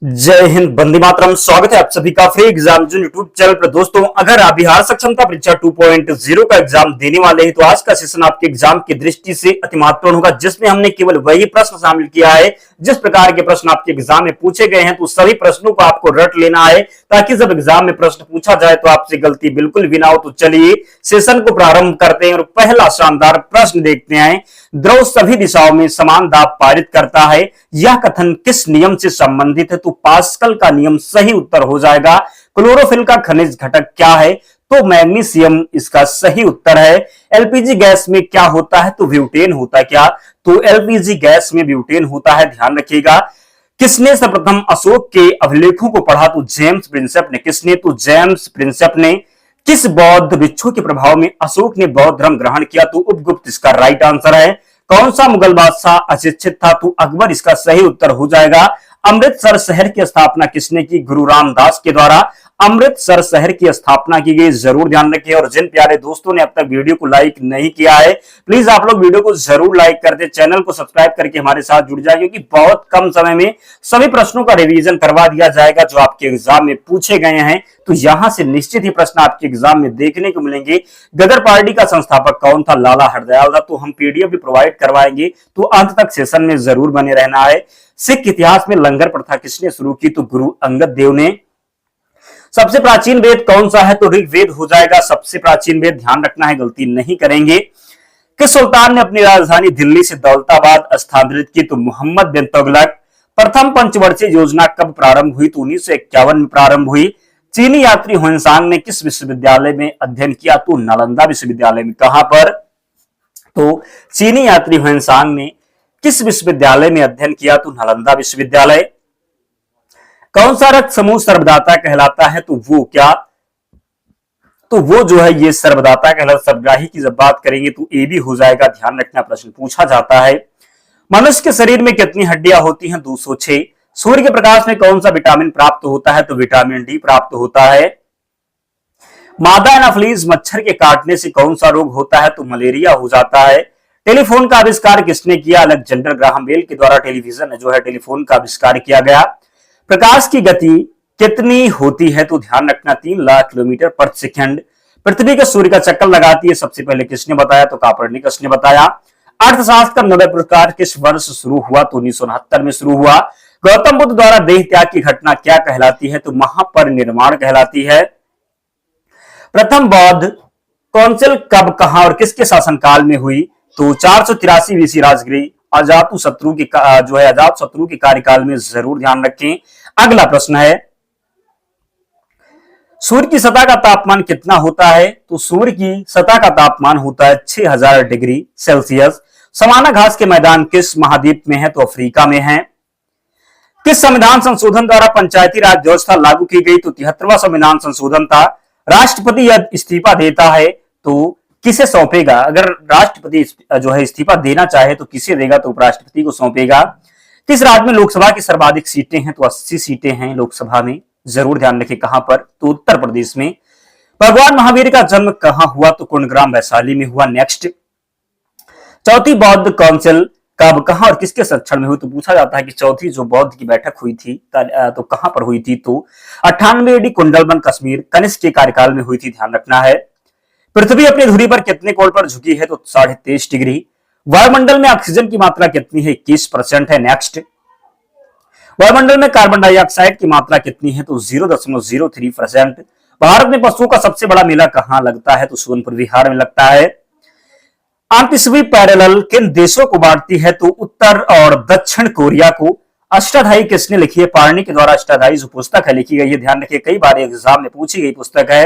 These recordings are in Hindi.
जय हिंद, वंदे मातरम। स्वागत है आप सभी का फ्री एग्जाम जो यूट्यूब चैनल पर। दोस्तों, अगर आप बिहार सक्षमता परीक्षा 2.0 का एग्जाम देने वाले हैं तो आज का सेशन आपके एग्जाम की दृष्टि से अति महत्वपूर्ण होगा, जिसमें हमने केवल वही प्रश्न शामिल किया है जिस प्रकार के प्रश्न आपके एग्जाम में पूछे गए हैं। तो सभी प्रश्नों को आपको रट लेना है ताकि जब एग्जाम में प्रश्न पूछा जाए तो आपसे गलती बिल्कुल भी ना हो। तो चलिए सेशन को प्रारंभ करते हैं और पहला शानदार प्रश्न देखते हैं। द्रव सभी दिशाओं में समान दाब पारित करता है, यह कथन किस नियम से संबंधित है? तो पास्कल का नियम सही उत्तर हो जाएगा। क्लोरोफिल का खनिज घटक क्या है? तो मैग्नीशियम इसका सही उत्तर है। एलपीजी गैस में क्या होता है? तो ब्यूटेन होता है। क्या? तो एलपीजी गैस में ब्यूटेन होता है, ध्यान रखिएगा। किसने सर्वप्रथम अशोक के अभिलेखों को पढ़ा? तो जेम्स प्रिंसेप ने। किसने? तो जेम्स प्रिंसेप ने। किस बौद्ध भिक्षु के प्रभाव में अशोक ने बौद्ध धर्म ग्रहण किया? तो उपगुप्त इसका राइट आंसर है। कौन सा मुगल बादशाह अशिक्षित था? तो अकबर इसका सही उत्तर हो जाएगा। अमृतसर शहर की स्थापना किसने की? गुरु रामदास के द्वारा अमृतसर शहर की स्थापना की गई। जरूर ध्यान रखिए। और जिन प्यारे दोस्तों ने अब तक वीडियो को लाइक नहीं किया है, प्लीज आप लोग वीडियो को जरूर लाइक कर दे, चैनल को सब्सक्राइब करके हमारे साथ जुड़ जाए, क्योंकि बहुत कम समय में सभी प्रश्नों का रिवीजन करवा दिया जाएगा जो आपके एग्जाम में पूछे गए हैं। तो यहां से निश्चित ही प्रश्न आपके एग्जाम में देखने को मिलेंगे। गदर पार्टी का संस्थापक कौन था? लाला हरदयाल था। तो हम पीडीएफ भी प्रोवाइड करवाएंगे, तो अंत तक सेशन में जरूर बने रहना है। सिख इतिहास में लंगर प्रथा किसने शुरू की? तो गुरु अंगद देव ने। सबसे प्राचीन वेद कौन सा है? तो ऋग्वेद हो जाएगा सबसे प्राचीन वेद। ध्यान रखना है, गलती नहीं करेंगे। किस सुल्तान ने अपनी राजधानी दिल्ली से दौलताबाद स्थानांतरित की? तो मोहम्मद बिन तुगलक। प्रथम पंचवर्षीय योजना कब प्रारंभ हुई? तो 1951 में प्रारंभ हुई। चीनी यात्री ह्वेनसांग ने किस विश्वविद्यालय में अध्ययन किया? तो नालंदा विश्वविद्यालय में। कहां पर? तो चीनी यात्री ह्वेनसांग ने किस विश्वविद्यालय में अध्ययन किया? तो नालंदा विश्वविद्यालय। कौन सा रक्त समूह सर्वदाता कहलाता है? तो वो क्या? तो वो जो है ये सर्वदाता कहलाता। सर्वग्राही की जब बात करेंगे तो ए भी हो जाएगा। ध्यान रखना, प्रश्न पूछा जाता है। मनुष्य के शरीर में कितनी हड्डियां होती हैं? 206। सूर्य के प्रकाश में कौन सा विटामिन प्राप्त होता है? तो विटामिन डी प्राप्त होता है। मादा एनाफ्लीज मच्छर के काटने से कौन सा रोग होता है? तो मलेरिया हो जाता है। टेलीफोन का आविष्कार किसने किया? अलेक्जेंडर ग्राहम बेल के द्वारा टेलीविजन जो है टेलीफोन का आविष्कार किया गया। प्रकाश की गति कितनी होती है? तो ध्यान रखना 3 लाख किलोमीटर प्रति सेकंड। पृथ्वी के सूर्य का चक्कर लगाती है सबसे पहले किसने बताया? तो कापरनिकस ने बताया। अर्थशास्त्र का नोबेल पुरस्कार किस वर्ष शुरू हुआ? तो 1969 में शुरू हुआ। गौतम बुद्ध द्वारा देह त्याग की घटना क्या कहलाती है? तो महापरिनिर्वाण कहलाती है। प्रथम बौद्ध काउंसिल कब, कहां और किसके शासनकाल में हुई? तो 483 बीसी राजगृह अजातशत्रु की जो है अजातशत्रु के कार्यकाल में। जरूर ध्यान रखें। अगला प्रश्न है, सूर्य की सतह का तापमान कितना होता है? तो सूर्य की सतह का तापमान होता है 6000 डिग्री सेल्सियस। सवाना घास के मैदान किस महाद्वीप में है? तो अफ्रीका में है। किस संविधान संशोधन द्वारा पंचायती राज व्यवस्था लागू की गई? तो 73वां संविधान संशोधन था। राष्ट्रपति यदि इस्तीफा देता है तो किसे सौंपेगा? अगर राष्ट्रपति जो है इस्तीफा देना चाहे तो किसे देगा? तो उपराष्ट्रपति को सौंपेगा। किस राज्य में लोकसभा की सर्वाधिक सीटें हैं? तो 80 सीटें हैं लोकसभा में। जरूर ध्यान रखें। कहां पर? तो उत्तर प्रदेश में। भगवान महावीर का जन्म कहां हुआ? तो कुंडग्राम वैशाली में हुआ। नेक्स्ट, चौथी बौद्ध काउंसिल कब, कहां और किसके संरक्षण में हुई? तो पूछा जाता है कि चौथी जो बौद्ध की बैठक हुई थी तो कहां पर हुई थी? तो 98 AD कुंडलबन कश्मीर कनिष्क के कार्यकाल में हुई थी। ध्यान रखना है। पृथ्वी अपनी धुरी पर कितने कोण पर झुकी है? तो 23.5 डिग्री। वायुमंडल में ऑक्सीजन की मात्रा कितनी है? 21% है। नेक्स्ट, वायुमंडल में कार्बन डाइऑक्साइड की मात्रा कितनी है? तो 0.03%। भारत में पशुओं का सबसे बड़ा मेला कहां लगता है? तो सोनपुर बिहार में लगता है। 38वीं पैरेलल किन देशों को बांटती है? तो उत्तर और दक्षिण कोरिया को। अष्टाध्यायी किसने लिखी है? पाणिनि के द्वारा अष्टाध्यायी जो पुस्तक है लिखी गई है। ध्यान रखिए, कई बार एग्जाम में पूछी गई पुस्तक है।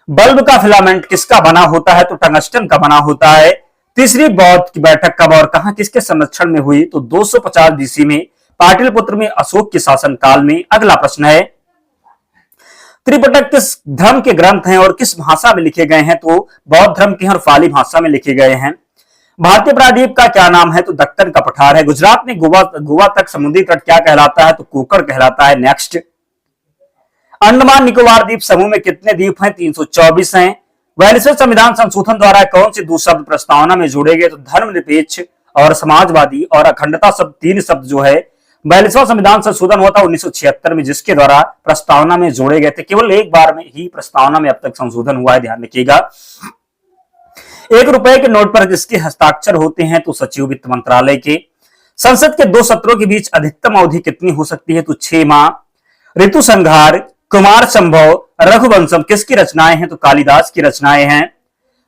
बल्ब का फिलामेंट किसका बना होता है? तो टंगस्टन का बना होता है। तीसरी बौद्ध की बैठक कब और कहां किसके संरक्षण में हुई? तो 250 BC में पाटलिपुत्र में अशोक के शासन काल में। अगला प्रश्न है, त्रिपिटक किस धर्म के ग्रंथ हैं और किस भाषा में लिखे गए हैं? तो बौद्ध धर्म के और फाली भाषा में लिखे गए हैं। भारतीय प्रायद्वीप का क्या नाम है? तो दक्कन का पठार है। गुजरात में गोवा तक समुद्री तट क्या कहलाता है? तो कोकण कहलाता है। नेक्स्ट, अंडमान निकोबार द्वीप समूह में कितने द्वीप हैं? 324 हैं। 42वें संविधान संशोधन द्वारा कौन से 2 शब्द प्रस्तावना में जोड़े गए? तो धर्मनिरपेक्ष और समाजवादी और अखंडता शब्द 3 शब्द जो है 42वां संविधान संशोधन हुआ था 1976 में, जिसके द्वारा प्रस्तावना में जोड़े गए थे। केवल एक बार में ही प्रस्तावना में अब तक संशोधन हुआ है, ध्यान रखिएगा। 1 रुपए के नोट पर जिसके हस्ताक्षर होते हैं तो सचिव वित्त मंत्रालय के। संसद के 2 सत्रों के बीच अधिकतम अवधि कितनी हो सकती है तो 6 माह। ऋतु संहार, कुमार संभव, रघुवंशम किसकी रचनाएं हैं तो कालिदास की रचनाएं हैं।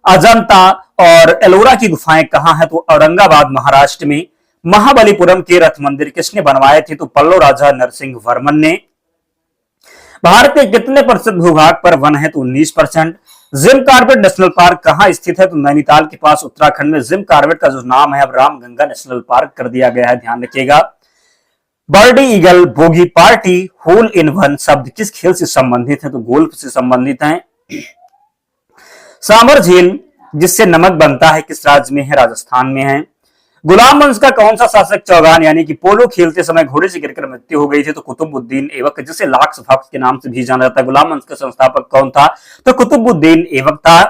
अजंता और एलोरा की गुफाएं कहां हैं तो औरंगाबाद महाराष्ट्र में। महाबलीपुरम के रथ मंदिर किसने बनवाए थे तो पल्लव राजा नरसिंह वर्मन ने। भारत के कितने प्रतिशत भूभाग पर वन है तो 19%। जिम कार्बेट नेशनल पार्क कहां स्थित है तो नैनीताल के पास उत्तराखंड में। जिम कार्बेट का जो नाम है अब रामगंगा नेशनल पार्क कर दिया गया है, ध्यान रखिएगा। Birdie eagle, bogey, party, hole in one शब्द किस खेल से संबंधित है तो गोल्फ से संबंधित है। सांबर झील जिससे नमक बनता है किस राज्य में है, राजस्थान में है। गुलाम वंश का कौन सा शासक चौगान यानी कि पोलो खेलते समय घोड़े से गिरकर मृत्यु हो गई थी तो कुतुबुद्दीन ऐबक, जिसे लाक्स भक्त के नाम से भी जाना जाता है। गुलाम वंश का संस्थापक कौन था तो कुतुबुद्दीन ऐबक था।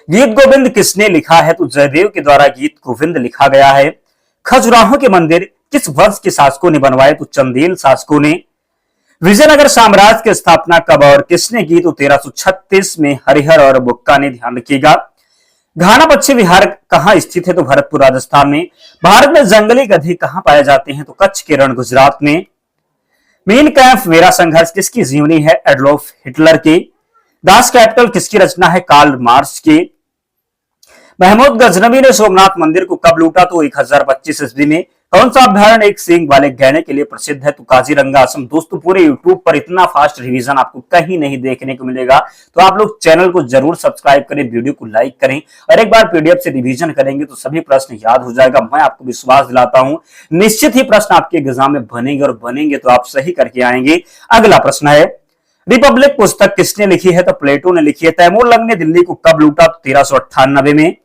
गीत गोविंद किसने लिखा है तो जयदेव के द्वारा गीत गोविंद लिखा गया है। खजुराहो के मंदिर किस वंश के शासकों ने बनवाए तो चंदेल शासकों ने। विजयनगर साम्राज्य की स्थापना कब और किसने की तो 1336 में हरिहर और बुक्का ने, ध्यान रखिएगा। घाना पक्षी विहार कहां स्थित है तो भरतपुर राजस्थान में। भारत में जंगली गधे कहां पाए जाते हैं तो कच्छ के रण गुजरात में। मीन कैंप मेरा संघर्ष किसकी जीवनी है, एडोल्फ हिटलर की। दास कैपिटल किसकी रचना है, कार्ल मार्क्स की। महमूद गजनवी ने सोमनाथ मंदिर को कब लूटा तो 1025 ईस्वी में। कौन सा अभ्यारण्य एक सींग वाले गैंडे के लिए प्रसिद्ध है तो काजीरंगा असम। दोस्तों पूरे यूट्यूब पर इतना फास्ट रिवीजन आपको कहीं नहीं देखने को मिलेगा, तो आप लोग चैनल को जरूर सब्सक्राइब करें, वीडियो को लाइक करें और एक बार पीडीएफ से रिवीजन करेंगे तो सभी प्रश्न याद हो जाएगा। मैं आपको विश्वास दिलाता हूं निश्चित ही प्रश्न आपके एग्जाम में बनेंगे और बनेंगे तो आप सही करके आएंगे। अगला प्रश्न है, रिपब्लिक पुस्तक किसने लिखी है तो प्लेटो ने लिखी है। तैमूर लंग ने दिल्ली को कब लूटा तो 1398 में।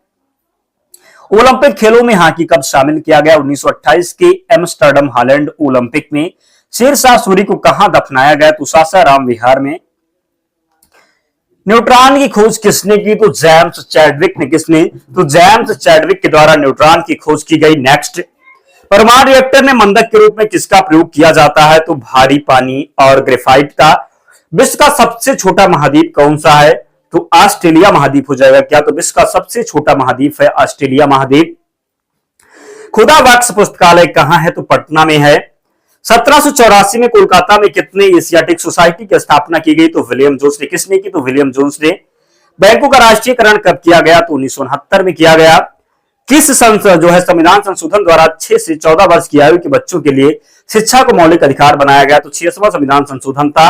ओलंपिक खेलों में हॉकी कब शामिल किया गया 1928 के एम्स्टर्डम हॉलैंड ओलंपिक में। शेरशाह सूरी को कहां दफनाया गया तो सासाराम विहार में। न्यूट्रॉन की खोज किसने की तो जेम्स चैडविक ने। किसने तो जेम्स चैडविक के द्वारा न्यूट्रॉन की खोज की गई। नेक्स्ट, परमाणु रिएक्टर में मंदक के रूप में किसका प्रयोग किया जाता है तो भारी पानी और ग्रेफाइट का। विश्व का सबसे छोटा महाद्वीप कौन सा है तो ऑस्ट्रेलिया महाद्वीप हो जाएगा क्या, तो विश्व का सबसे छोटा महाद्वीप है ऑस्ट्रेलिया महाद्वीप। खुदा बख्श पुस्तकालय कहां है तो पटना में है। 1784 में कोलकाता में कितने एशियाटिक सोसाइटी की स्थापना की गई तो विलियम जोन्स ने। किसने की तो विलियम जोन्स ने। बैंकों का राष्ट्रीयकरण कब किया गया तो 1969 में किया गया। किस संसद जो है संविधान संशोधन द्वारा 6 से 14 वर्ष की आयु के बच्चों के लिए शिक्षा को मौलिक अधिकार बनाया गया तो 66वां संविधान संशोधन था।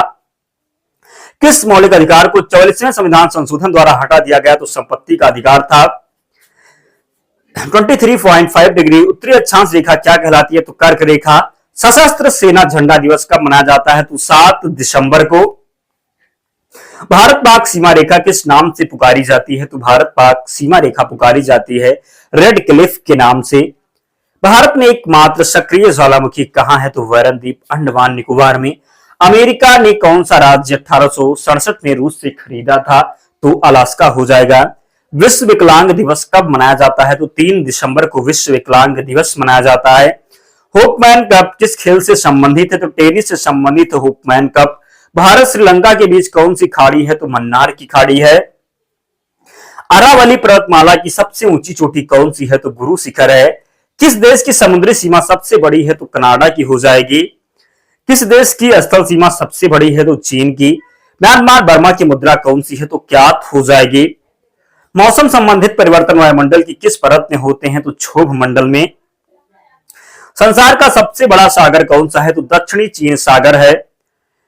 किस मौलिक अधिकार को 44वें संविधान संशोधन द्वारा हटा दिया गया तो संपत्ति का अधिकार था। 23.5 डिग्री उत्तरी अक्षांश रेखा क्या कहलाती है तो कर्क रेखा। सशस्त्र सेना झंडा दिवस कब मनाया जाता है तो 7 दिसंबर को। भारत पाक सीमा रेखा किस नाम से पुकारी जाती है तो भारत पाक सीमा रेखा पुकारी जाती है रेड क्लिफ के नाम से। भारत में एकमात्र सक्रिय ज्वालामुखी कहां है तो वैरन द्वीप अंडमान निकोबार में। अमेरिका ने कौन सा राज्य 1867 में रूस से खरीदा था तो अलास्का हो जाएगा। विश्व विकलांग दिवस कब मनाया जाता है तो 3 दिसंबर को विश्व विकलांग दिवस मनाया जाता है। होपमैन कप किस खेल से संबंधित है तो टेनिस से संबंधित होपमैन कप। भारत श्रीलंका के बीच कौन सी खाड़ी है तो मन्नार की खाड़ी है। अरावली पर्वतमाला की सबसे ऊंची चोटी कौन सी है तो गुरु शिखर है। किस देश की समुद्री सीमा सबसे बड़ी है तो कनाडा की हो जाएगी। किस देश की स्थल सीमा सबसे बड़ी है तो चीन की। म्यांमार बर्मा की मुद्रा कौन सी है तो क्यात हो जाएगी। मौसम संबंधित परिवर्तन वायुमंडल की किस परत में होते हैं तो क्षोभ मंडल में। संसार का सबसे बड़ा सागर कौन सा है तो दक्षिणी चीन सागर है।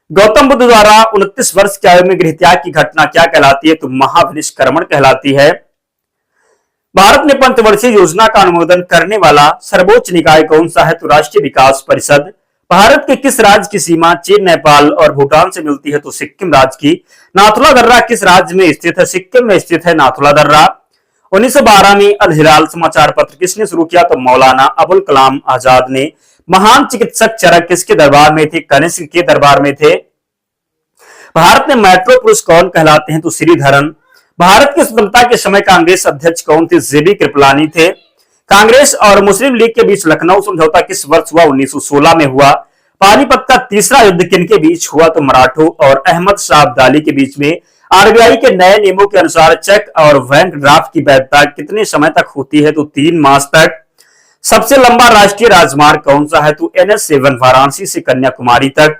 गौतम बुद्ध द्वारा 29 वर्ष की आयु में गृहत्याग की घटना क्या कहलाती है तो महाविनिष्क्रमण कहलाती है। भारत में पंचवर्षीय योजना का अनुमोदन करने वाला सर्वोच्च निकाय कौन सा है तो राष्ट्रीय विकास परिषद। भारत के किस राज्य की सीमा चीन, नेपाल और भूटान से मिलती है तो सिक्किम राज्य की। नाथुला दर्रा किस राज्य में स्थित है सिक्किम में स्थित है नाथुला दर्रा। 1912 में अल हिलाल समाचार पत्र किसने शुरू किया तो मौलाना अबुल कलाम आजाद ने। महान चिकित्सक चरक किसके दरबार में थे कनिष्क के दरबार में थे। भारत में मेट्रो पुरुष कौन कहलाते हैं तो श्रीधरन। भारत की स्वतंत्रता के समय कांग्रेस अध्यक्ष कौन थे जेबी कृपलानी थे। कांग्रेस और मुस्लिम लीग के बीच लखनऊ समझौता किस वर्ष हुआ? 1916 में हुआ। पानीपत का तीसरा युद्ध किनके बीच हुआ? तो मराठों और अहमद शाह अब्दाली के बीच में। आरबीआई के नए नियमों के अनुसार चेक और बैंक ड्राफ्ट की वैधता कितने समय तक होती है? तो 3 मास तक। सबसे लंबा राष्ट्रीय राजमार्ग कौन सा है? तो NH7 वाराणसी से कन्याकुमारी तक।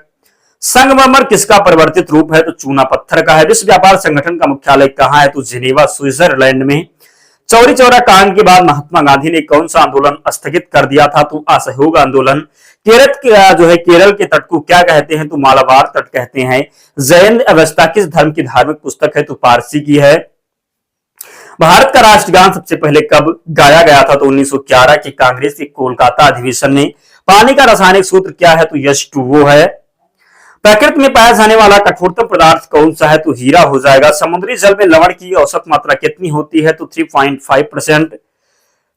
संगमरमर किसका परिवर्तित रूप है? तो चूना पत्थर का है। विश्व व्यापार संगठन का मुख्यालय कहां है? तो जिनेवा स्विट्जरलैंड में। चौरी चौरा कांड के बाद महात्मा गांधी ने कौन सा आंदोलन स्थगित कर दिया था? तो असहयोग आंदोलन। केरल के तट को क्या कहते हैं? तो मालाबार तट कहते हैं। जैन अवस्था किस धर्म की धार्मिक पुस्तक है? तो पारसी की है। भारत का राष्ट्रगान सबसे पहले कब गाया गया था? तो 1911 के कांग्रेस के कोलकाता अधिवेशन में। पानी का रासायनिक सूत्र क्या है? तो H2O है। प्रकृति में पाया जाने वाला कठोरतम पदार्थ कौन सा है? तो हीरा हो जाएगा। समुद्री जल में लवण की औसत मात्रा कितनी होती है? तो 3.5%।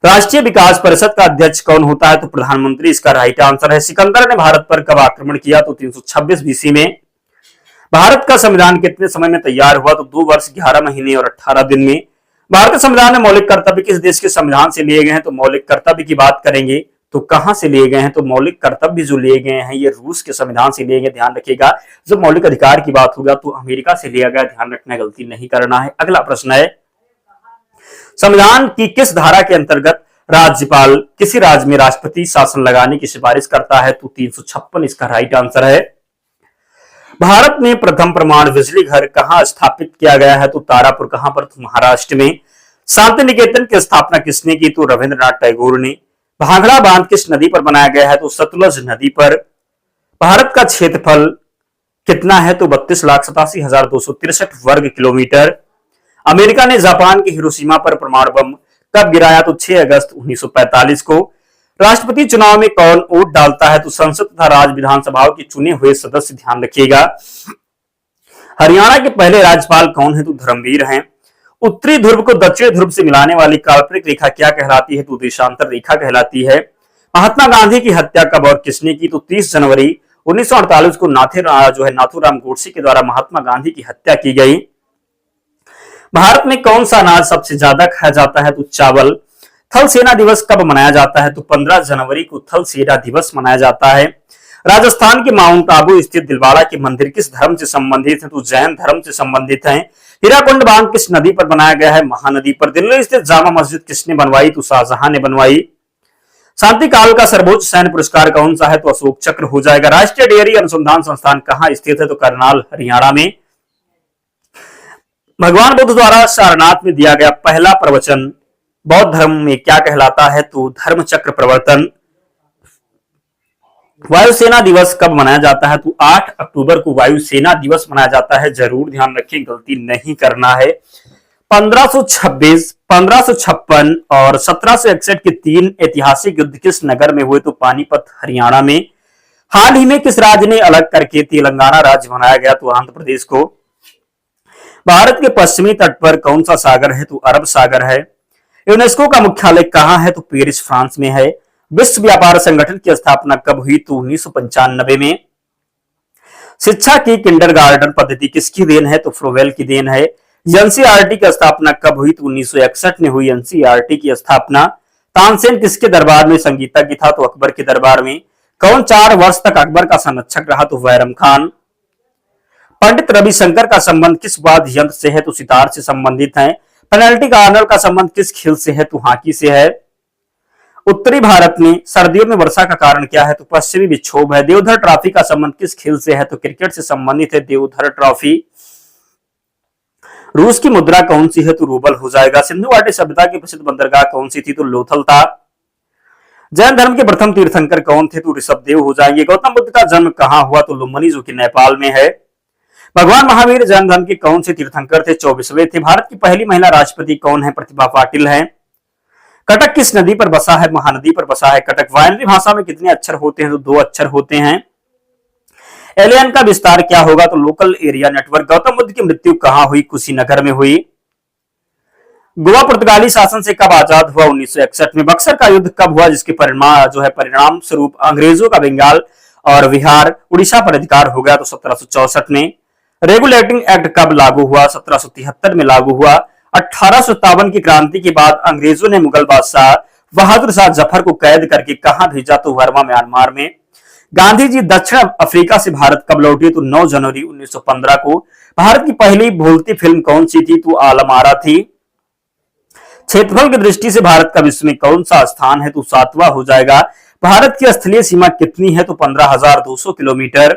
राष्ट्रीय विकास परिषद का अध्यक्ष कौन होता है? तो प्रधानमंत्री इसका राइट आंसर है। सिकंदर ने भारत पर कब आक्रमण किया? तो 326 बीसी में। भारत का संविधान कितने समय में तैयार हुआ? तो 2 वर्ष 11 महीने और 18 दिन में। भारतीय संविधान में मौलिक कर्तव्य किस देश के संविधान से लिए गए हैं? तो मौलिक कर्तव्य की बात करेंगे तो कहां से लिए गए हैं? तो मौलिक कर्तव्य जो लिए गए हैं ये रूस के संविधान से लिए गए। ध्यान रखिएगा, जब मौलिक अधिकार की बात होगा तो अमेरिका से लिया गया। ध्यान रखना, गलती नहीं करना है। अगला प्रश्न है, संविधान की किस धारा के अंतर्गत राज्यपाल किसी राज्य में राष्ट्रपति शासन लगाने की सिफारिश करता है? तो 356 इसका राइट आंसर है। भारत में प्रथम परमाणु बिजली घर कहां स्थापित किया गया है? तो तारापुर। कहां पर? तो महाराष्ट्र में। शांति निकेतन की स्थापना किसने की? तो रविंद्रनाथ टैगोर ने। भाखड़ा बांध किस नदी पर बनाया गया है? तो सतलुज नदी पर। भारत का क्षेत्रफल कितना है? तो 32,87,263 वर्ग किलोमीटर। अमेरिका ने जापान के हिरोशिमा पर परमाणु बम कब गिराया? तो 6 अगस्त 1945 को। राष्ट्रपति चुनाव में कौन वोट डालता है? तो संसद तथा राज्य विधानसभाओं के चुने हुए सदस्य। ध्यान रखिएगा। हरियाणा के पहले राज्यपाल कौन है? तो धर्मवीर हैं। उत्तरी ध्रुव को दक्षिण ध्रुव से मिलाने वाली काल्पनिक रेखा क्या कहलाती है? तो देशांतर रेखा कहलाती है। महात्मा गांधी की हत्या कब और किसने की? तो 30 जनवरी 1948 को नाथूराम गोडसे के द्वारा महात्मा गांधी की हत्या की गई। भारत में कौन सा अनाज सबसे ज्यादा खाया जाता है? तो चावल। थल सेना दिवस कब मनाया जाता है? तो 15 जनवरी को थल सेना दिवस मनाया जाता है। राजस्थान के माउंट आबू स्थित दिलवाड़ा के मंदिर किस धर्म से संबंधित है? तो जैन धर्म से संबंधित है। हीराकुंड बांध किस नदी पर बनाया गया है? महानदी पर। दिल्ली स्थित जामा मस्जिद किसने बनवाई? तो शाहजहां ने बनवाई। शांति काल का सर्वोच्च सैन्य पुरस्कार कौन सा है? तो अशोक चक्र हो जाएगा। राष्ट्रीय डेयरी अनुसंधान संस्थान कहां स्थित है? तो करनाल, हरियाणा में। भगवान बुद्ध द्वारा सारनाथ में दिया गया पहला प्रवचन बौद्ध धर्म में क्या कहलाता है? तो धर्म चक्र प्रवर्तन। वायुसेना दिवस कब मनाया जाता है? तो 8 अक्टूबर को वायुसेना दिवस मनाया जाता है। जरूर ध्यान रखें, गलती नहीं करना है। 1526, 1556 और 1761 के 3 ऐतिहासिक युद्ध किस नगर में हुए? तो पानीपत, हरियाणा में। हाल ही में किस राज्य ने अलग करके तेलंगाना राज्य बनाया गया? तो आंध्र प्रदेश को। भारत के पश्चिमी तट पर कौन सा सागर है? तो अरब सागर है। यूनेस्को का मुख्यालय कहां है? तो पेरिस, फ्रांस में है। विश्व व्यापार संगठन की स्थापना कब हुई? तो 1995 में। शिक्षा की किंडरगार्टन पद्धति किसकी देन है? तो फ्रोवेल की देन है। एनसीईआरटी की स्थापना कब हुई? तो 1961 में हुई एनसीईआरटी की स्थापना। तानसेन किसके दरबार में संगीतज्ञ था? तो अकबर के दरबार में। कौन 4 वर्ष तक अकबर का संरक्षक रहा? तो बैरम खान। पंडित रविशंकर का संबंध किस वाद्य यंत्र से है? तो सितार से संबंधित है। पेनल्टी कार्नर का संबंध किस खेल से है? तो हॉकी से है। उत्तरी भारत में सर्दियों में वर्षा का कारण क्या है? तो पश्चिमी विक्षोभ है। देवधर ट्रॉफी का संबंध किस खेल से है? तो क्रिकेट से संबंधित है देवधर ट्रॉफी। रूस की मुद्रा कौन सी है? तो रूबल हो जाएगा। सिंधु घाटी सभ्यता की प्रसिद्ध बंदरगाह कौन सी थी? तो लोथल था। जैन धर्म के प्रथम तीर्थंकर कौन थे? तो ऋषभदेव हो जाएंगे। गौतम बुद्ध का जन्म कहां हुआ? तो लुम्बिनी, जो कि नेपाल में है। भगवान महावीर जैन धर्म के कौन से तीर्थंकर थे? 24वें थे। भारत की पहली महिला राष्ट्रपति कौन है? प्रतिभा पाटिल है। कटक किस नदी पर बसा है? महानदी पर बसा है कटक। वायनरी भाषा में कितने अक्षर होते हैं? तो 2 अक्षर होते हैं। एलियन का विस्तार क्या होगा? तो local area network. Gautam Buddha की मृत्यु कहां हुई? कुशीनगर में हुई। गोवा पुर्तगाली शासन से कब आजाद हुआ? 1961 में। बक्सर का युद्ध कब हुआ? जिसके परिणाम स्वरूप अंग्रेजों का बंगाल और बिहार, उड़ीसा पर अधिकार हो गया? तो 1764 में। रेगुलेटिंग एक्ट कब लागू हुआ? 1773 में लागू हुआ। 1857 की क्रांति के बाद अंग्रेजों ने मुगल बादशाह बहादुर शाह जफर को कैद करके कहां भेजा? तो बर्मा म्यांमार में। गांधी जी दक्षिण अफ्रीका से भारत कब लौटे? तो 9 जनवरी 1915 को। भारत की पहली बोलती फिल्म कौन सी थी? तो आलम आरा थी। क्षेत्रफल की दृष्टि से भारत का विश्व में कौन सा स्थान है? तो 7वां हो जाएगा। भारत की स्थलीय सीमा कितनी है? तो 15,200 किलोमीटर।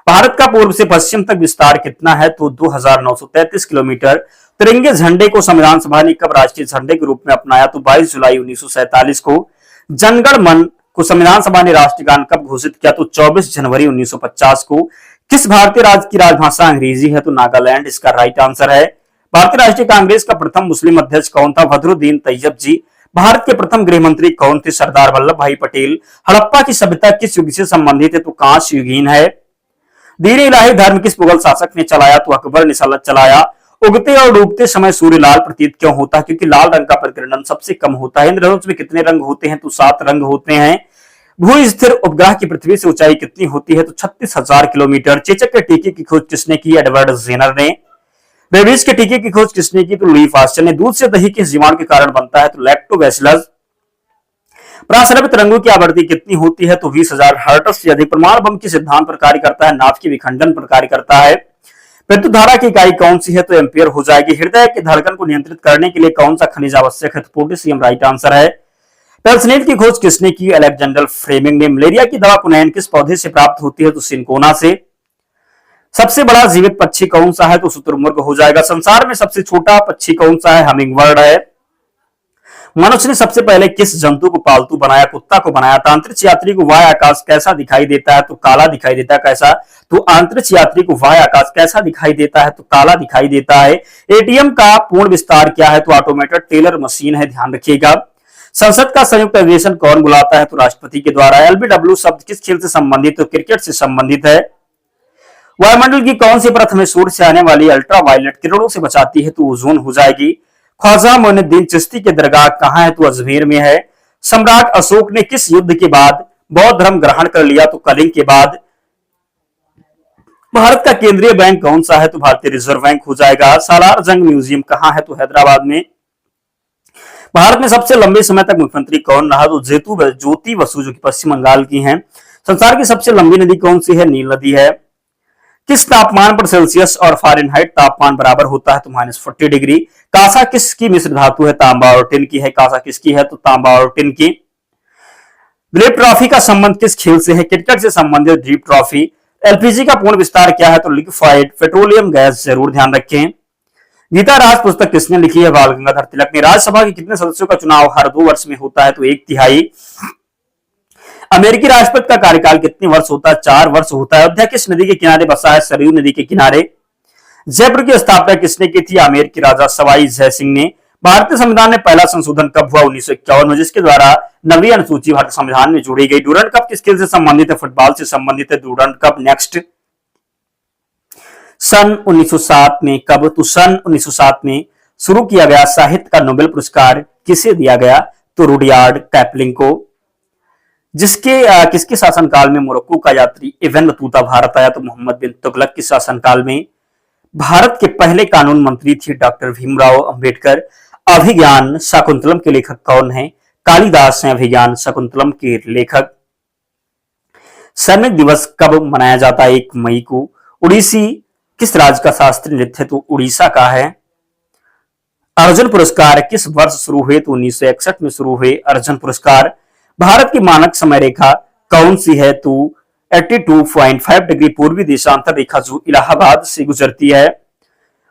भारत का पूर्व से पश्चिम तक विस्तार कितना है? तो 2,933 किलोमीटर। तिरंगे झंडे को संविधान सभा ने कब राष्ट्रीय झंडे के रूप में अपनाया? तो 22 जुलाई 1947 को। जनगण मन को संविधान सभा ने राष्ट्रगान कब घोषित किया? तो 24 जनवरी 1950 को। किस भारतीय राज्य की राजभाषा अंग्रेजी है? तो नागालैंड इसका राइट आंसर है। भारतीय राष्ट्रीय कांग्रेस का प्रथम मुस्लिम अध्यक्ष कौन था? बदरुद्दीन तैयब जी। भारत के प्रथम गृह मंत्री कौन थे? सरदार वल्लभ भाई पटेल। हड़प्पा की सभ्यता किस युग से संबंधित है? तो कांस्य युगीन है। दीन इलाही धर्म किस मुगल शासक ने चलाया? तो अकबर ने चलाया। उगते और डूबते समय सूर्य लाल प्रतीत क्यों होता है? क्योंकि लाल रंग का प्रतिकिरण सबसे कम होता है। इंद्रधनुष में कितने रंग होते हैं? तो 7 रंग होते हैं। भू स्थिर उपग्रह की पृथ्वी से ऊंचाई कितनी होती है? तो 36,000 किलोमीटर। चेचक के टीके की खोज किसने की? एडवर्ड जेनर ने। रेबीज के टीके की खोज किसने की? तो लुई पास्चर ने। दूध से दही किस जीवाणु के कारण बनता है? तो लैक्टोबैसिलस। प्रासरवित तरंगों की आवृत्ति कितनी होती है? तो 20,000 हर्ट्ज से अधिक। परमाणु बम के सिद्धांत पर कार्य करता है? नाभ के विखंडन पर कार्य करता है। विद्युत धारा की इकाई कौन सी है? तो एम्पियर हो जाएगी। हृदय की धड़कन को नियंत्रित करने के लिए कौन सा खनिज आवश्यक है? तो पोटेशियम राइट आंसर है। पेल्सनेट की खोज किसने की? अलेक्जेंडर फ्लेमिंग ने। मलेरिया की दवा पुनैन किस पौधे से प्राप्त होती है? तो सिंकोना से। सबसे बड़ा जीवित पक्षी कौन सा है? तो शुतुरमुर्ग हो जाएगा। संसार में सबसे छोटा पक्षी कौन सा है? हमिंगबर्ड है। मनुष्य ने सबसे पहले किस जंतु को पालतू बनाया? कुत्ता को बनाया था। अंतरिक्ष यात्री को वाय आकाश कैसा दिखाई देता है? तो काला दिखाई देता है। कैसा? तो अंतरिक्ष यात्री को वाय आकाश कैसा दिखाई देता है? तो काला दिखाई देता है। एटीएम का पूर्ण विस्तार क्या है? तो ऑटोमेटेड टेलर मशीन है, ध्यान रखिएगा। संसद का संयुक्त अधिवेशन कौन बुलाता है? तो राष्ट्रपति के द्वारा। एलबीडब्ल्यू शब्द किस खेल से संबंधित? तो क्रिकेट से संबंधित है। वायुमंडल की कौन सी परत हमें सूर्य से आने वाली अल्ट्रावायलेट किरणों से बचाती है? तो ओजोन हो जाएगी। ख्वाजा मोइनुद्दीन चिश्ती की दरगाह कहां है? तो अजमेर में है। सम्राट अशोक ने किस युद्ध के बाद बौद्ध धर्म ग्रहण कर लिया? तो कलिंग के बाद। भारत का केंद्रीय बैंक कौन सा है? तो भारतीय रिजर्व बैंक हो जाएगा। सालार जंग म्यूजियम कहां है? तो हैदराबाद में। भारत में सबसे लंबे समय तक मुख्यमंत्री कौन रहा? तो ज्योति बसु, जो कि पश्चिम बंगाल की हैं। संसार की सबसे लंबी नदी कौन सी है? नील नदी है। किस तापमान पर सेल्सियस और फारेनहाइट तापमान बराबर होता है? तो -40 डिग्री। कांसा किसकी मिश्र धातु है? तांबा और टिन की है। कांसा किसकी है? तो तांबा और टिन की। ड्रीप ट्रॉफी का संबंध किस खेल से है? क्रिकेट से संबंधित ड्रीप ट्रॉफी। एलपीजी का पूर्ण विस्तार क्या है? तो लिक्विफाइड पेट्रोलियम गैस, जरूर ध्यान रखें। गीता राज पुस्तक किसने लिखी है? बाल गंगाधर तिलक ने। राज्यसभा के कितने सदस्यों का चुनाव हर 2 वर्ष में होता है? तो 1/3। अमेरिकी राष्ट्रपति का कार्यकाल कितने वर्ष होता है? 4 वर्ष होता है। अयोध्या किस नदी के किनारे बसा है? सरयू नदी के किनारे। जयपुर की स्थापना किसने की थी? आमेर के राजा सवाई जय सिंह ने। भारतीय संविधान में पहला संशोधन कब हुआ? 1951 में, जिसके द्वारा नवी अनुसूची भारतीय संविधान में जोड़ी गई। डूरंड कप किस खेल से संबंधित है? फुटबॉल से संबंधित है डूरंड कप। नेक्स्ट। सन 1907 में कब? तो सन 1907 में शुरू किया गया साहित्य का नोबेल पुरस्कार किसे दिया गया? तो रुडयार्ड कैपलिंग को। किसके शासनकाल में मोरक्को का यात्री इब्न बतूता भारत आया? तो मोहम्मद बिन तुगलक के शासनकाल में। भारत के पहले कानून मंत्री थे डॉक्टर भीमराव अंबेडकर। अभिज्ञान शाकुंतलम के लेखक कौन है? कालिदास हैं अभिज्ञान शाकुंतलम के लेखक। सैनिक दिवस कब मनाया जाता है? 1 मई को। उड़ीसी किस राज्य का शास्त्रीय नृत्य है? तो उड़ीसा का है। अर्जुन पुरस्कार किस वर्ष शुरू हुए? तो 1961 में शुरू हुए अर्जुन पुरस्कार। भारत की मानक समय रेखा कौन सी है? तो 82.5 डिग्री पूर्वी देशांतर रेखा, जो इलाहाबाद से गुजरती है।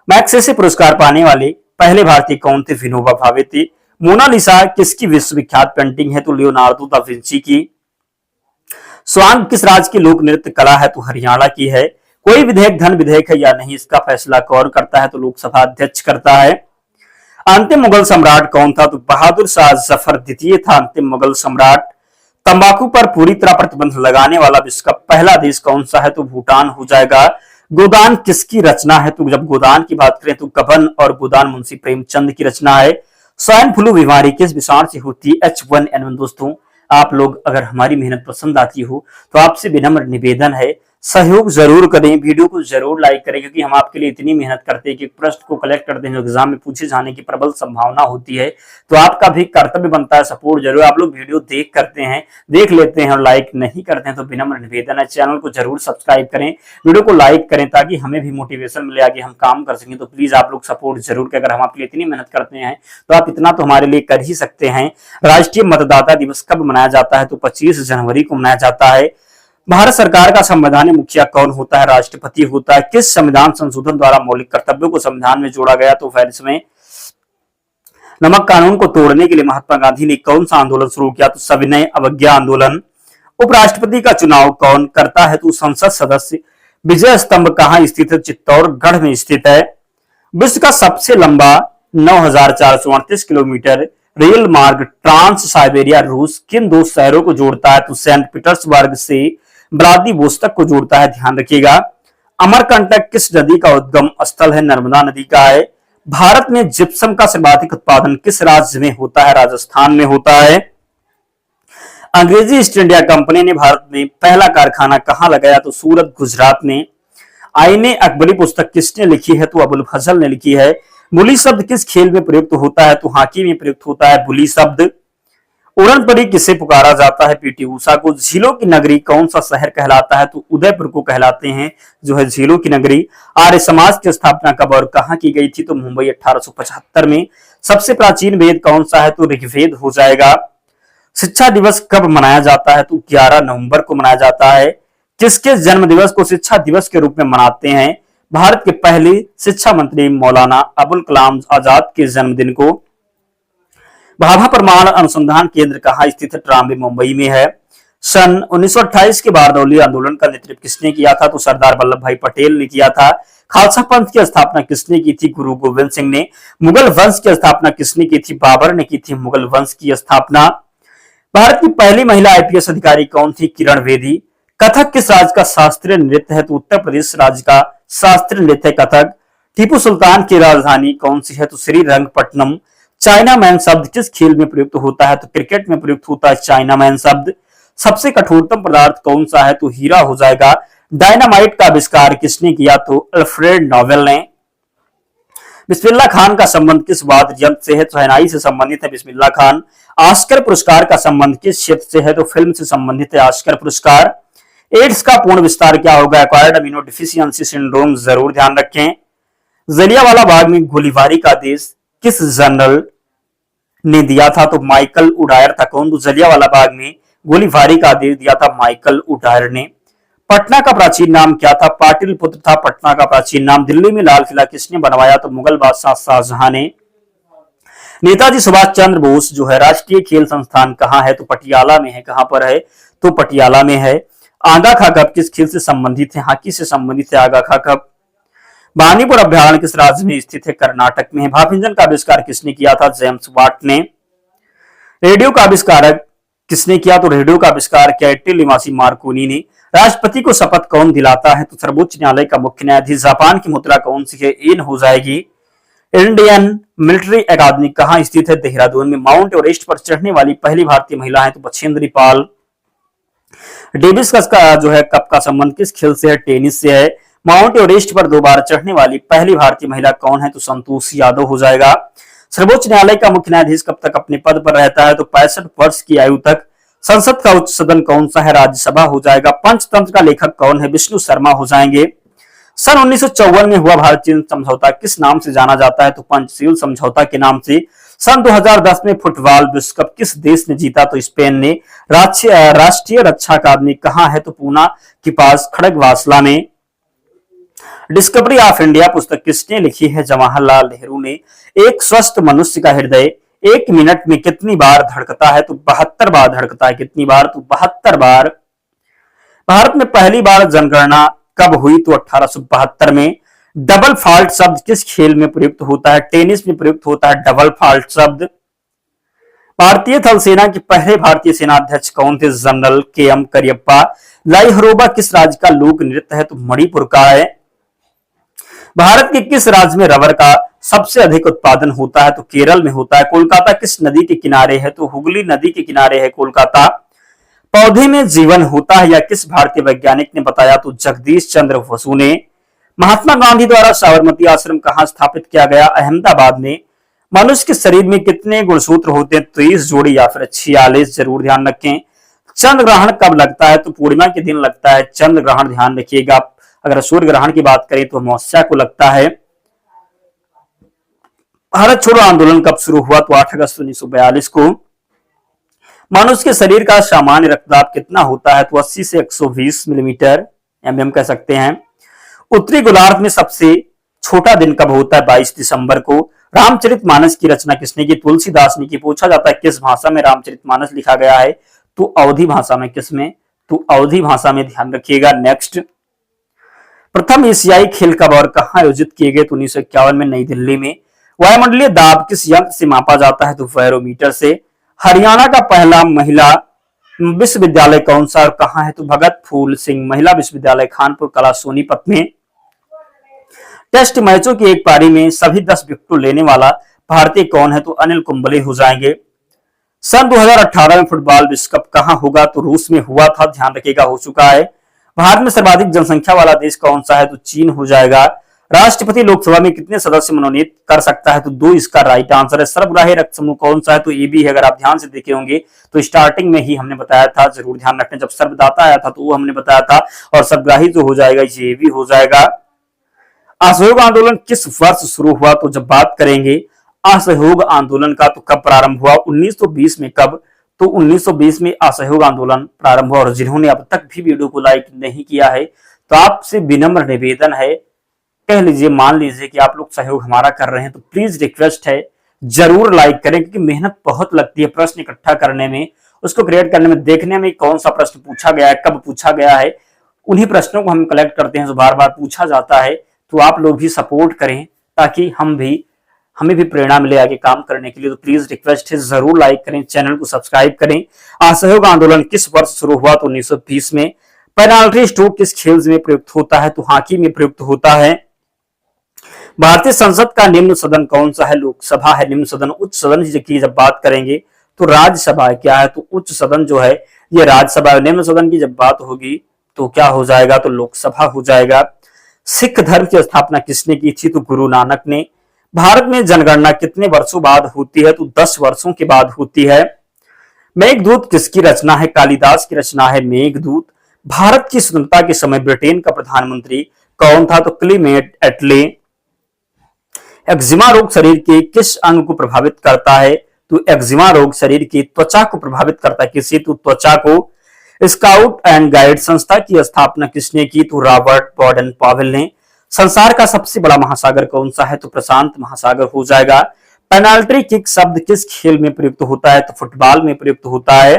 मैग्सेसे पुरस्कार पाने वाले पहले भारतीय कौन थे? विनोबा भावे थे। मोनालिसा किसकी विश्वविख्यात पेंटिंग है? तो लियोनार्डो दा विंची की। स्वांग किस राज्य की लोक नृत्य कला है? तो हरियाणा की है। कोई विधेयक धन विधेयक है या नहीं, इसका फैसला कौन करता है? तो लोकसभा अध्यक्ष करता है। अंतिम मुगल सम्राट कौन था? तो बहादुर शाह जफर द्वितीय था अंतिम मुगल सम्राट। तंबाकू पर पूरी तरह प्रतिबंध लगाने वाला विश्व का पहला देश कौन सा है? तो भूटान हो जाएगा। गोदान किसकी रचना है? तो जब गोदान की बात करें तो गबन और गोदान मुंशी प्रेमचंद की रचना है। स्वाइन फ्लू बीमारी किस विषाणु से होती है? H1N1। दोस्तों, आप लोग अगर हमारी मेहनत पसंद आती हो तो आपसे विनम्र निवेदन है सहयोग जरूर करें, वीडियो को जरूर लाइक करें, क्योंकि हम आपके लिए इतनी मेहनत करते हैं कि प्रश्न को कलेक्ट करते हैं जो एग्जाम में पूछे जाने की प्रबल संभावना होती है। तो आपका भी कर्तव्य बनता है सपोर्ट जरूर। आप लोग वीडियो देख लेते हैं और लाइक नहीं करते हैं, तो विनम्र निवेदन है चैनल को जरूर सब्सक्राइब करें, वीडियो को लाइक करें, ताकि हमें भी मोटिवेशन मिले, आगे हम काम कर सकें। तो प्लीज आप लोग सपोर्ट जरूर करें। अगर हम आपके लिए इतनी मेहनत करते हैं तो आप इतना तो हमारे लिए कर ही सकते हैं। राष्ट्रीय मतदाता दिवस कब मनाया जाता है? तो 25 जनवरी को मनाया जाता है। भारत सरकार का संवैधानिक मुखिया कौन होता है? राष्ट्रपति होता है। किस संविधान संशोधन द्वारा मौलिक कर्तव्यों को संविधान में जोड़ा गया? तो फिर इसमें नमक कानून को तोड़ने के लिए महात्मा गांधी ने कौन सा आंदोलन शुरू किया? तो सविनय अवज्ञा आंदोलन। उपराष्ट्रपति का चुनाव कौन करता है? तो संसद सदस्य। विजय स्तंभ कहाँ स्थित है? चित्तौड़गढ़ में स्थित है। विश्व का सबसे लंबा 9,438 किलोमीटर रेल मार्ग ट्रांस साइबेरिया रूस किन दो शहरों को जोड़ता है? तो सेंट पीटर्सबर्ग से व्लादिवोस्तोक को जोड़ता है, ध्यान रखिएगा। अमरकंटक किस नदी का उद्गम स्थल है? नर्मदा नदी का है। भारत में जिप्सम का सर्वाधिक उत्पादन किस राज्य में होता है? राजस्थान में होता है। अंग्रेजी ईस्ट इंडिया कंपनी ने भारत में पहला कारखाना कहां लगाया? तो सूरत, गुजरात में। आईने अकबरी पुस्तक किसने लिखी है? तो अबुल फजल ने लिखी है। बुली शब्द किस खेल में प्रयुक्त होता है? तो हॉकी में प्रयुक्त होता है बुली शब्द। उड़न परी किसे पुकारा जाता है? पीटी उषा को। झीलों की नगरी कौन सा शहर कहलाता है? तो उदयपुर को कहलाते हैं, जो है झीलों की नगरी। आर्य समाज की स्थापना कब और कहां की गई थी? तो मुंबई 1875 में। सबसे प्राचीन वेद कौन सा है? तो ऋग्वेद हो जाएगा। शिक्षा दिवस कब मनाया जाता है? तो 11 नवंबर को मनाया जाता है। किसके जन्म दिवस को शिक्षा दिवस के रूप में मनाते हैं? भारत के पहले शिक्षा मंत्री मौलाना अबुल कलाम आजाद के जन्मदिन को। भाभा परमाणु अनुसंधान केंद्र कहाँ स्थित है? ट्राम्बे, मुंबई में है। सन 1928 के बारदौली आंदोलन का नेतृत्व किसने किया था? तो सरदार वल्लभ भाई पटेल ने किया था। खालसा पंथ की स्थापना किसने की थी? गुरु गोविंद सिंह ने। मुगल वंश की स्थापना किसने की थी? बाबर ने की थी मुगल वंश की स्थापना। भारत की पहली महिला आईपीएस अधिकारी कौन थी? किरण बेदी। कथक किस राज्य का शास्त्रीय नृत्य है? तो उत्तर प्रदेश राज्य का शास्त्रीय नृत्य कथक। टीपू सुल्तान की राजधानी कौन सी है? तो श्रीरंगपट्टनम। चाइना मैन शब्द किस खेल में प्रयुक्त होता है? तो क्रिकेट में प्रयुक्त होता है चाइना मैन शब्द। सबसे कठोरतम पदार्थ कौन सा है? तो हीरा हो जाएगा। डायनामाइट का आविष्कार किसने किया? तो अल्फ्रेड नोबेल ने। बिस्मिल्लाह खान का संबंध किस वाद्य यंत्र से है? तो शहनाई से संबंधित है बिस्मिल्लाह खान। ऑस्कर पुरस्कार का संबंध किस क्षेत्र से है? तो फिल्म से संबंधित है ऑस्कर पुरस्कार। एड्स का पूर्ण विस्तार क्या होगा? एक्वायर्ड अमीनो डिफिशियंसी सिंड्रोम, जरूर ध्यान रखें। जलियांवाला बाग में गोलीबारी का आदेश किस जनरल ने दिया था? तो माइकल उडायर था। कौन? तो जलियांवाला बाग में गोलीबारी का आदेश दिया था माइकल उडायर ने। पटना का प्राचीन नाम क्या था? पाटिलपुत्र था पटना का प्राचीन नाम। दिल्ली में लाल किला किसने बनवाया? तो मुगल बादशाह शाहजहां ने। नेताजी सुभाष चंद्र बोस जो है राष्ट्रीय खेल संस्थान कहाँ है? तो पटियाला में है। कहां पर है? तो पटियाला में है। आगा खा कप किस खेल से संबंधित है? हॉकी से संबंधित है आगा खा कप। बानीपुर अभ्यारण्य किस राज्य में स्थित है? कर्नाटक में है। भाप इंजन का आविष्कार किसने किया था? जेम्स वाट ने। रेडियो का आविष्कारक किसने किया? तो रेडियो का आविष्कार कैटेल निवासी मार्कोनी ने। राष्ट्रपति को शपथ कौन दिलाता है? तो सर्वोच्च न्यायालय का मुख्य न्यायाधीश। जापान की मुद्रा कौन सी है? एन हो जाएगी। इंडियन मिलिट्री अकादमी कहाँ स्थित है? देहरादून में। माउंट एवरेस्ट पर चढ़ने वाली पहली भारतीय महिला है? तो बछेंद्री पाल। डेविस का जो है कप का संबंध किस खेल से है? टेनिस से है। माउंट एवरेस्ट पर 2 बार चढ़ने वाली पहली भारतीय महिला कौन है? तो संतोष यादव हो जाएगा। सर्वोच्च न्यायालय का मुख्य न्यायाधीश कब तक अपने पद पर रहता है? तो 65 वर्ष की आयु तक। संसद का उच्च सदन कौन सा है? राज्यसभा हो जाएगा। पंचतंत्र का लेखक कौन है? विष्णु शर्मा हो जाएंगे। सन 1954 में हुआ भारत चीन समझौता किस नाम से जाना जाता है? तो पंचशील समझौता के नाम से। सन 2010 में फुटबॉल विश्व कप किस देश ने जीता? तो स्पेन ने। राष्ट्रीय रक्षा अकादमी कहाँ है? तो पूना के पास खड़गवासला में। डिस्कवरी ऑफ इंडिया पुस्तक किसने लिखी है? जवाहरलाल नेहरू ने। एक स्वस्थ मनुष्य का हृदय 1 मिनट में कितनी बार धड़कता है? तो 72 बार धड़कता है। कितनी बार? तो 72 बार। भारत में पहली बार जनगणना कब हुई? तो 1872 में। डबल फॉल्ट शब्द किस खेल में प्रयुक्त होता है? टेनिस में प्रयुक्त होता है डबल फॉल्ट शब्द। भारतीय थल सेना के पहले भारतीय सेनाध्यक्ष कौन थे? General KM. करियप्पा। लाइहरोबा किस राज्य का लोक नृत्य है? तो मणिपुर का है। भारत के किस राज्य में रबर का सबसे अधिक उत्पादन होता है? तो केरल में होता है। कोलकाता किस नदी के किनारे है? तो हुगली नदी के किनारे है कोलकाता। पौधे में जीवन होता है, या किस भारतीय वैज्ञानिक ने बताया? तो जगदीश चंद्र बसु ने। महात्मा गांधी द्वारा साबरमती आश्रम कहां स्थापित किया गया? अहमदाबाद में। मनुष्य के शरीर में कितने गुणसूत्र होते हैं? 23 जोड़ी या फिर 46? जरूर ध्यान रखें। चंद्र ग्रहण कब लगता है? तो पूर्णिमा के दिन लगता है चंद्र ग्रहण, ध्यान रखिएगा। अगर सूर्य ग्रहण की बात करें तो अमावस्या को लगता है। भारत छोड़ो आंदोलन कब शुरू हुआ? तो 8 अगस्त 1942 को। मनुष्य के शरीर का सामान्य रक्तदाब कितना होता है? तो 80 से 120 मिलीमीटर, mm कह सकते हैं। उत्तरी गोलार्ध में सबसे छोटा दिन कब होता है? 22 दिसंबर को। रामचरितमानस की रचना किसने की? तुलसीदास ने की। पूछा जाता है किस भाषा में रामचरितमानस लिखा गया है? तो अवधी भाषा में। किसमें? तो अवधी भाषा में, ध्यान रखिएगा। नेक्स्ट, प्रथम एशियाई खेल कब और कहां आयोजित किए गए? तो 1951 में नई दिल्ली में। वायुमंडलीय दाब किस यंत्र से मापा जाता है? तो बैरोमीटर से। हरियाणा का पहला महिला विश्वविद्यालय कौन सा और कहां है? तो भगत फूल सिंह महिला विश्वविद्यालय, खानपुर कला, सोनीपत में। टेस्ट मैचों की एक पारी में सभी 10 विकेट लेने वाला भारतीय कौन है? तो अनिल कुंबले हो जाएंगे। सन 2018 में फुटबॉल विश्व कप कहां होगा? तो रूस में हुआ था, ध्यान रखिएगा, हो चुका है। भारत में सर्वाधिक जनसंख्या वाला देश कौन सा है? तो चीन हो जाएगा। राष्ट्रपति लोकसभा में कितने सदस्य मनोनीत कर सकता है? तो 2 इसका राइट आंसर है। सर्वग्राही रक्त समूह कौन सा है? तो ए बी है। अगर आप ध्यान से देखे होंगे तो स्टार्टिंग में ही हमने बताया था, जरूर ध्यान रखना, जब सर्वदाता आया था तो वो हमने बताया था, और सर्वग्राही जो हो जाएगा ये भी हो जाएगा। असहयोग आंदोलन किस वर्ष शुरू हुआ? तो जब बात करेंगे असहयोग आंदोलन का तो कब प्रारंभ हुआ? 1920 में। कब? तो 1920 में असहयोग आंदोलन प्रारंभ हुआ। और जिन्होंने अब तक भी वीडियो को लाइक नहीं किया है तो आपसे विनम्र निवेदन है, कह लीजिए, मान लीजिए कि आप लोग सहयोग हमारा कर रहे हैं तो प्लीज रिक्वेस्ट है जरूर लाइक करें, क्योंकि मेहनत बहुत लगती है प्रश्न इकट्ठा करने में, उसको क्रिएट करने में, देखने में कौन सा प्रश्न पूछा गया है, कब पूछा गया है। उन्हीं प्रश्नों को हम कलेक्ट करते हैं जो बार बार पूछा जाता है। तो आप लोग भी सपोर्ट करें ताकि हमें भी प्रेरणा मिले आगे काम करने के लिए। तो प्लीज रिक्वेस्ट है जरूर लाइक करें, चैनल को सब्सक्राइब करें। असहयोग आंदोलन किस वर्ष शुरू हुआ? तो 1920 में। पेनाल्टी स्ट्रोक किस खेल में प्रयुक्त होता है? तो हॉकी में प्रयुक्त होता है। भारतीय संसद का निम्न सदन कौन सा है? लोकसभा है। निम्न सदन, उच्च सदन की जब बात करेंगे तो राज्यसभा क्या है? तो उच्च सदन जो है ये राज्यसभा है। निम्न सदन की जब बात होगी तो क्या हो जाएगा? तो लोकसभा हो जाएगा। सिख धर्म की स्थापना किसने की थी? तो गुरु नानक ने। भारत में जनगणना कितने वर्षों बाद होती है? तो 10 वर्षों के बाद होती है। मेघदूत किसकी रचना है? कालिदास की रचना है मेघदूत। भारत की स्वतंत्रता के समय ब्रिटेन का प्रधानमंत्री कौन था? तो क्लीमेट एटले। एक्जिमा रोग शरीर के किस अंग को प्रभावित करता है? तो एक्जिमा रोग शरीर की त्वचा को प्रभावित करता है। किसी? तो त्वचा को। स्काउट एंड गाइड संस्था की स्थापना किसने की? तो रॉबर्ट बॉर्डन पॉवेल ने। संसार का सबसे बड़ा महासागर कौन सा है? तो प्रशांत महासागर हो जाएगा। पेनाल्टी किक शब्द किस खेल में प्रयुक्त होता है? तो फुटबॉल में प्रयुक्त होता है।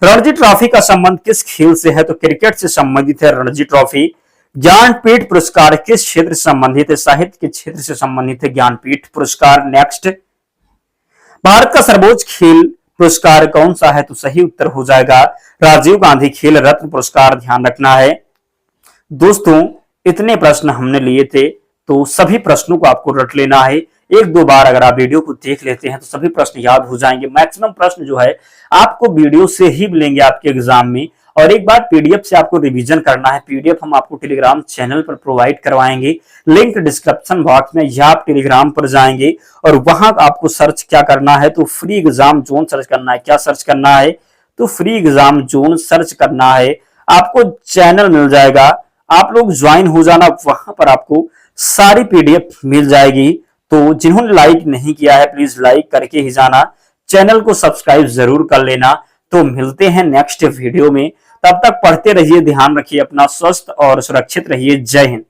रणजी ट्रॉफी का संबंध किस खेल से है? तो क्रिकेट से संबंधित है रणजी ट्रॉफी। ज्ञानपीठ पुरस्कार किस क्षेत्र से संबंधित है? साहित्य के क्षेत्र से संबंधित है ज्ञानपीठ पुरस्कार। नेक्स्ट, भारत का सर्वोच्च खेल पुरस्कार कौन सा है? तो सही उत्तर हो जाएगा राजीव गांधी खेल रत्न पुरस्कार, ध्यान रखना है। दोस्तों, इतने प्रश्न हमने लिए थे तो सभी प्रश्नों को आपको रट लेना है। 1-2 बार अगर आप वीडियो को देख लेते हैं तो सभी प्रश्न याद हो जाएंगे। मैक्सिमम प्रश्न जो है आपको वीडियो से ही मिलेंगे आपके एग्जाम में। और एक बार पीडीएफ से आपको रिवीजन करना है। पीडीएफ हम आपको टेलीग्राम चैनल पर प्रोवाइड करवाएंगे, लिंक डिस्क्रिप्शन बॉक्स में, या आप टेलीग्राम पर जाएंगे और वहां आपको सर्च क्या करना है? तो फ्री एग्जाम जोन सर्च करना है। क्या सर्च करना है? तो फ्री एग्जाम जोन सर्च करना है। आपको चैनल मिल जाएगा, आप लोग ज्वाइन हो जाना, वहां पर आपको सारी पीडीएफ मिल जाएगी। तो जिन्होंने लाइक नहीं किया है प्लीज लाइक करके ही जाना, चैनल को सब्सक्राइब जरूर कर लेना। तो मिलते हैं नेक्स्ट वीडियो में, तब तक पढ़ते रहिए, ध्यान रखिए अपना, स्वस्थ और सुरक्षित रहिए। जय हिंद।